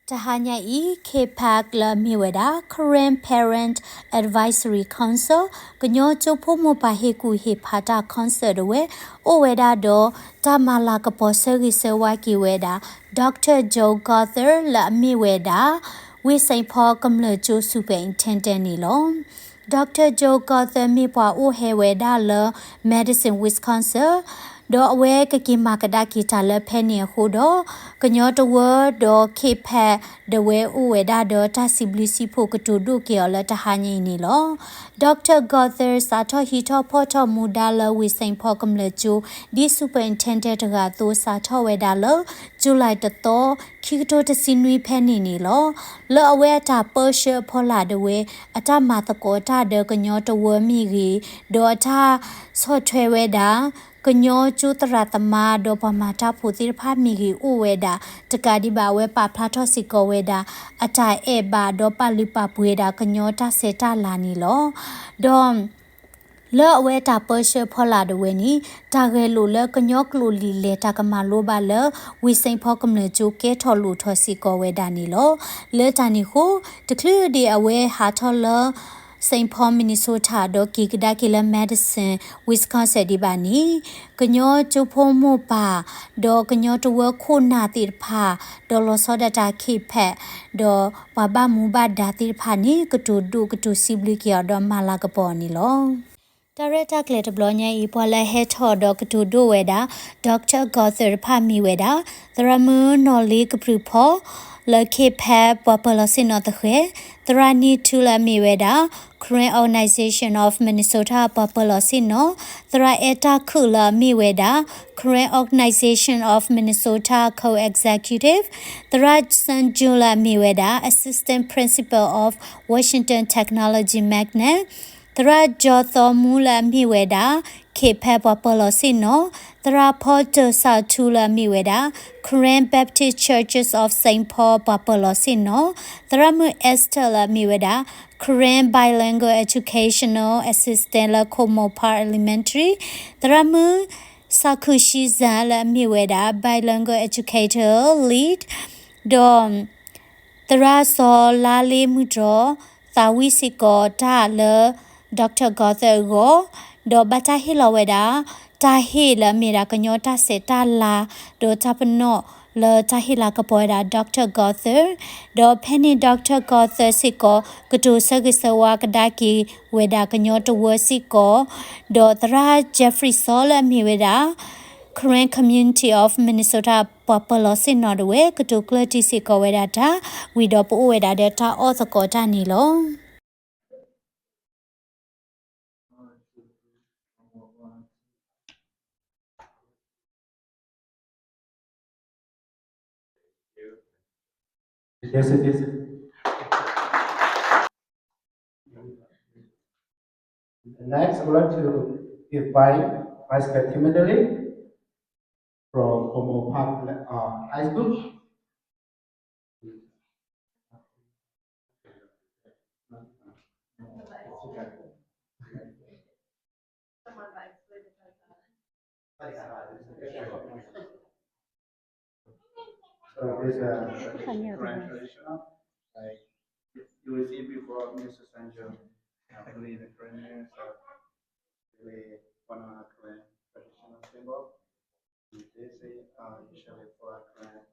Tahanya KPAC la miweda Korean Parent Advisory Council Ganyo chopo mo paheku he phata concert we oweda do tamala kapo service waki weda Dr. Joe Gothard la miweda we St. Paul kamle jo superintendent ni lo Dr. Joe Gothard mi pwa o he weda la Madison Wisconsin do awe kaki makada kita le penny hudo kanyo to word do kepe the way uweda do tasiblisi pokutu do kiola tahani ni lo Dr. Gothard sato hito poto mudala with St. Paul kamleju di superintendent ga to sato wedalo July to kito to sinui penny ni lo awe ta pershe pola the way ata matako ta de kanyo to word mi do ta so weda kanyo chu taratama do pamata phutir pha mi uweda takadi ba we pa phlato siko weda ata eba do palipa pueda kanyo ta seta lani lo do lo we ta pershe phola de we ni ta ge lo le kanyo klo li le ta kama lo ba le we St. Paul kamne chu ke tho lu tho siko weda ni lo le ta ni ho declare the away ha tho lo St. Paul, Minnesota do kikida kila Madison, Wisconsin di bani kanyo chupo mo pa do kanyo to work na tir pa do lo soda ta kipe do baba mu ba da tir pa ni kutu sibli kia do malakapo ni lo Director Clet Blonya Ipola Head Dog to do weda Dr. Gothard Pami weda Thramu no leak prepo La Kepa Population of the He Thrani Tula Miweda Korean Organization of Minnesota Population no Thra Eta Kula Miweda Korean Organization of Minnesota Co-Executive Thra Sanjula Miweda Assistant Principal of Washington Technology Magnet Tara Jotho Mula Miweda, Kepa Popolosino, Tara Porto Satula Miweda, Korean Baptist Churches of St. Paul Popolosino, Taramu Estela Miweda, Korean Bilingual Educational Assistant La Como Parliamentary, Taramu Sakushi Zala Miweda, Bilingual Educator Lead, Dom Tara So Lali Mudro, Tawisiko Tala, Dr. Gothard go do batahila weda tahila mira kanyota setala do tapno le tahila kapoida Dr. Gothard do penny Dr. Gothard siko kutu sagisawa kadaki weda kanyota wasiko do tra Jeffrey Sola mi weda Korean Community of Minnesota Population Norway kutu klati siko weda ta widopo weda data otokota nilo Yes, it is. Next, I would like to invite Vice President Timothy from Como Park High School. So this Korean traditional, like you will see before Mr. Sanjo, I believe the Koreans are really one of our Korean traditional symbol. They say usually for a Korean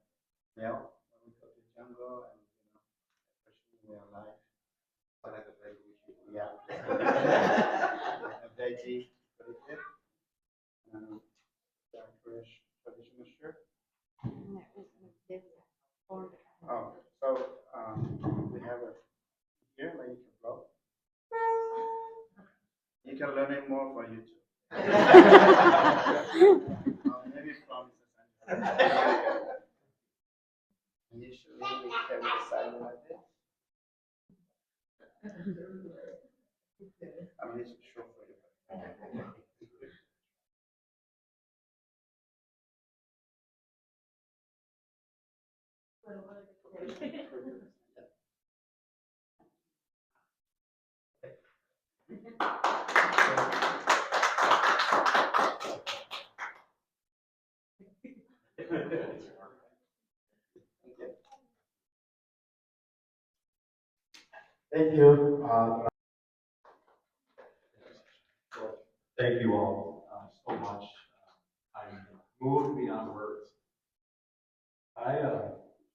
male when we go to the jungle and especially in real life. Yeah. A veggie, what is it? The traditional shirt. Oh, so we have a here like you can blow. You can learn it more for YouTube. Maybe from initially we carry the silent like this. I mean, it's short for you. Thank you. Thank you all so much. I'm moved beyond words. I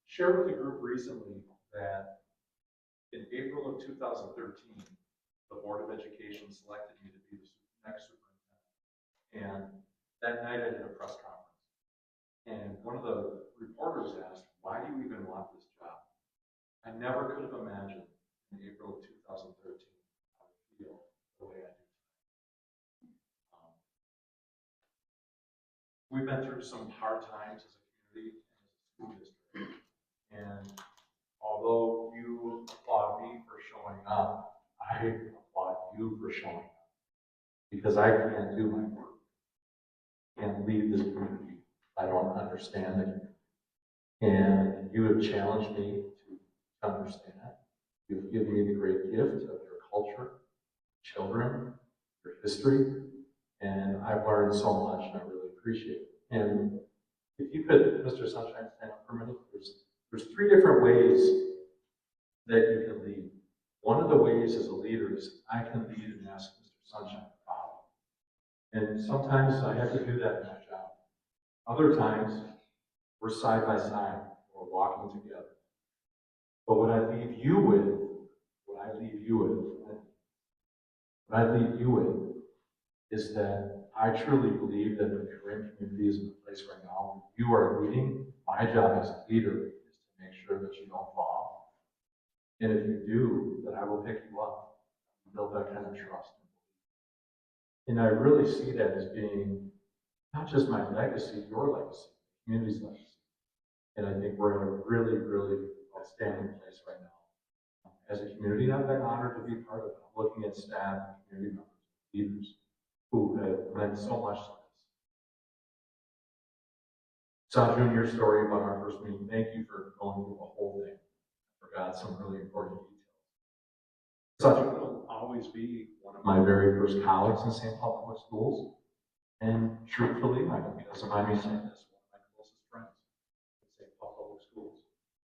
shared with the group recently that in April of 2013, the Board of Education selected me to be the next superintendent. And that night I did a press conference. And one of the reporters asked, why do you even want this job? I never could have imagined in April of 2013 I would feel the way I do. We've been through some hard times as a community and as a school district. And although you applaud me for showing up, I applaud you for showing up. Because I can't do my work. I can't lead this community. I don't understand it. And you have challenged me to understand. You've given me the great gift of your culture, children, your history, and I've learned so much, and I really appreciate it. And if you could, Mr. Sunshine, stand up for a minute. There's three different ways that you can lead. One of the ways as a leader is I can lead and ask Mr. Sunshine to follow. And sometimes I have to do that in my job. Other times, we're side by side, we're walking together. But what I leave you with is that I truly believe that the Korean community is in a place right now where you are leading. My job as a leader is to make sure that you don't fall. And if you do, then I will pick you up and build that kind of trust. And I really see that as being not just my legacy, your legacy, the community's legacy. And I think we're in a really, really outstanding place right now. As a community, I've been honored to be part of it. I'm looking at staff, community members, leaders who have meant so much to us. Sanjun, your story about our first meeting, thank you for going through the whole thing. I forgot some really important details. Sanjun will always be one of my very first colleagues in St. Paul Public Schools. And truthfully, I hope he doesn't mind me saying this, one of my closest friends in St. Paul Public Schools.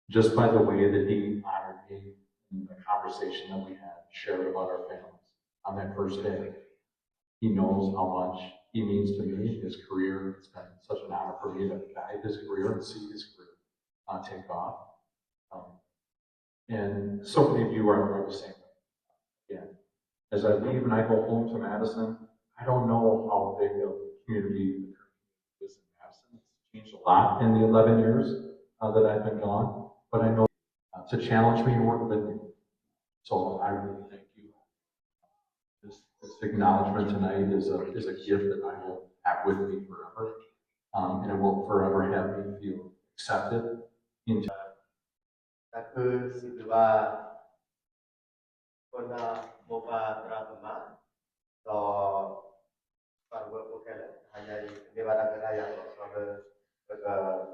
Just by the way that he honored me in the conversation that we had, shared about our families on that first day. He knows how much he means to me, his career. It's been such an honor for me to guide his career and see his career take off. And so many of you are the same way. Again, as I leave and I go home to Madison, I don't know how big of a community the community is in Madison. It's changed a lot in the 11 years that I've been gone, but I know to challenge me and work with me. So I really thank you. This acknowledgement tonight is a gift that I will have with me forever, and it will forever have me feel accepted into. ก็คือสิ่งที่ว่าคนโมบาตราธรรมะต่อpara bukan hanya di mana kerja yang soal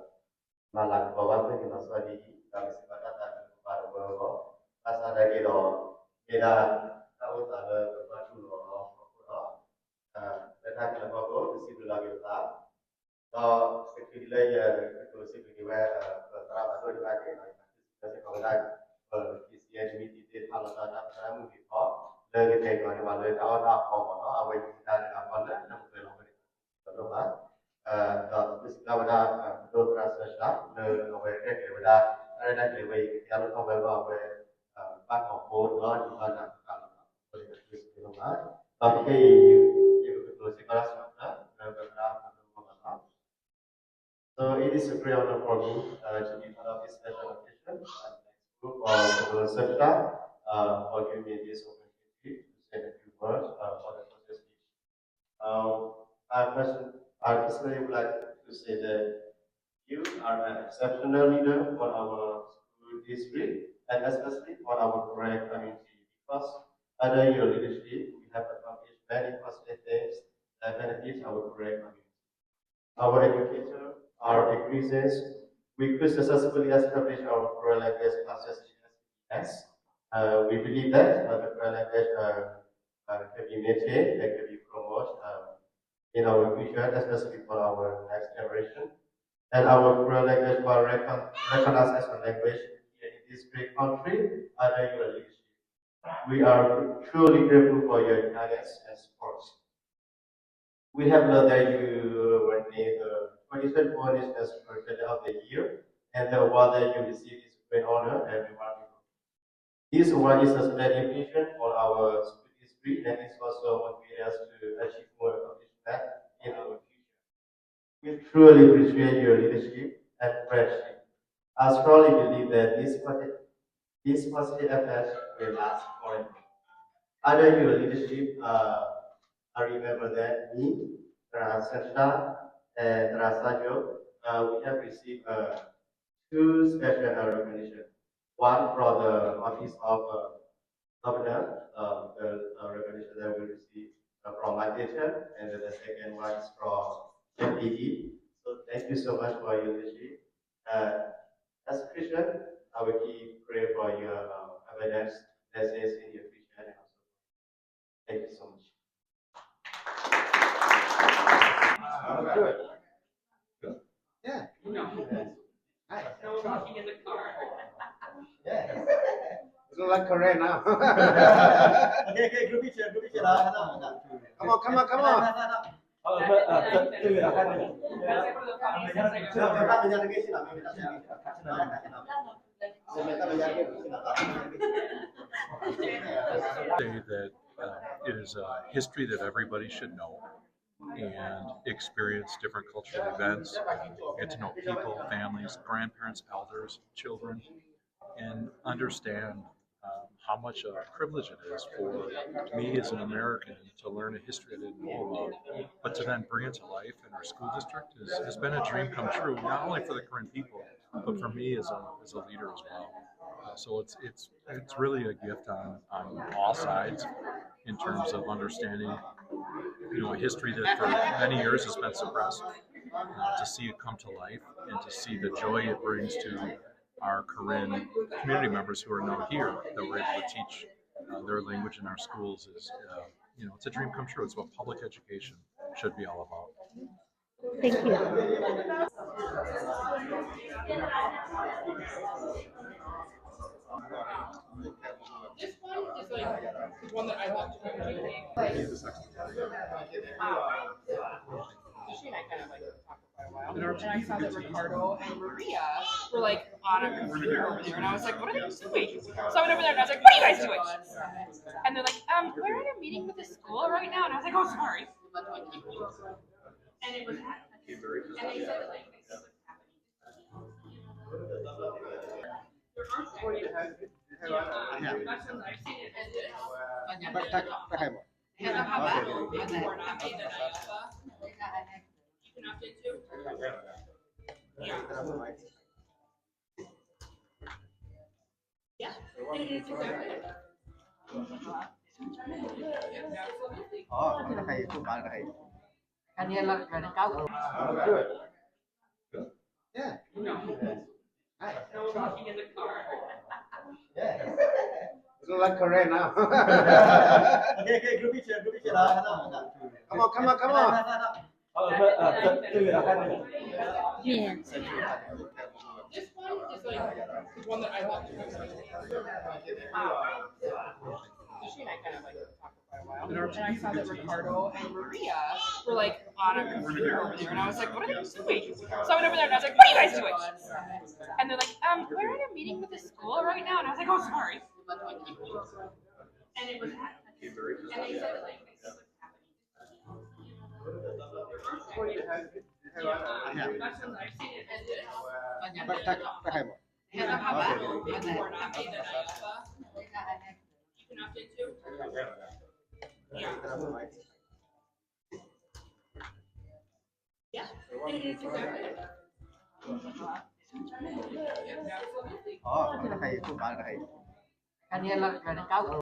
malang bawah tu kita suadi kami sepakat dan para bawa asal dari lo kita tahu tak berapa dulu lo dan kita bawa di situ lagi tak so sekiranya ya itu sekiranya terapa tu juga ni jadi kalau dah kisian ini tidak kalau tak ada mungkinเลยเทก่อนว่าเลยเอาดาวพอเนาะเอาไว้ที่ด้านก่อนแล้วนำไปลงไปต่อมาก็มิสลาวดาโดตราสชาเลยเอาไว้เรียกเวลาอะไรได้เลยไว้ที่เราเอาไว้ว่าไว้บ้านของโค้ดเนาะที่บ้านนั้นก็เลยมิสลาวดาตอนที่อยู่ตัวสิบล้านนะแล้วก็ตามมา So it is a great honor for me to be part of this special occasion and thanks group of the Sefra for giving me this opportunity to say a few words for the process speech. I personally would like to say that you are an exceptional leader for our school district and especially for our Korean community because under your leadership we have accomplished many positive things that benefit our Korean community. Our educator, our increases, we could successfully establish our Korean language classes in SBS. We believe that the Korean language can be maintained and can be promoted in our future, especially for our next generation. And our Korean language will recognized as a language in this great country under your leadership. We are truly grateful for your guidance and support. We have learned that you were named the 2021 Business Person of the Year, and the award that you received is a great honor and remarkable. This award is a recognition for our school history, and it's also motivated us to achieve more accomplishment in our future. We truly appreciate your leadership and friendship. I strongly believe that this positive effect will last forever. Under your leadership, I remember that me, Rasasha, and Rasajo, we have received two special recognition. One from the Office of Governor, the recognition that we received from my teacher, and then the second one is from MPE. So thank you so much for your leadership. Uh, as a Christian, I will keep praying for your abundance, blessings in your future, and also thank you so much. Good. Good. Yeah. Hi. No walking in the car. Yeah. It's not like Korea now. Okay, group picture. Come on. Say that it is a history that everybody should know and experience different cultural events, get to know people, families, grandparents, elders, children, and understand how much of a privilege it is for me as an American to learn a history I didn't know about, but to then bring it to life in our school district has been a dream come true, not only for the Korean people, but for me as a leader as well. So it's really a gift on all sides in terms of understanding, a history that for many years has been suppressed. To see it come to life and to see the joy it brings to our Korean community members who are now here that we're able to teach their language in our schools is, it's a dream come true. It's what public education should be all about. Thank you. This one is like one that I love to do. She and I kind of like talked for quite a while. And I saw that Ricardo and Maria were like on a computer over there, and I was like, what are they doing? So I went over there and I was like, what are you guys doing? And they're like, we're in a meeting with the school right now, and I was like, oh, sorry. And it was and they said like yeah, it is exactly. Good. Yeah. Hi. No walking in the car. Yeah. It's not like Korea now. Okay, group picture. Come on. Yeah. This one is like one that I love to do. She and I kind of like talked for quite a while. And I saw that Ricardo and Maria were like on a computer over there, and I was like, what are they doing? So I went over there and I was like, what are you guys doing? And they're like, we're in a meeting with the school right now, and I was like, oh, sorry. And it was and they said like yeah, it is exactly. Cái này là thầy của bạn là thầy.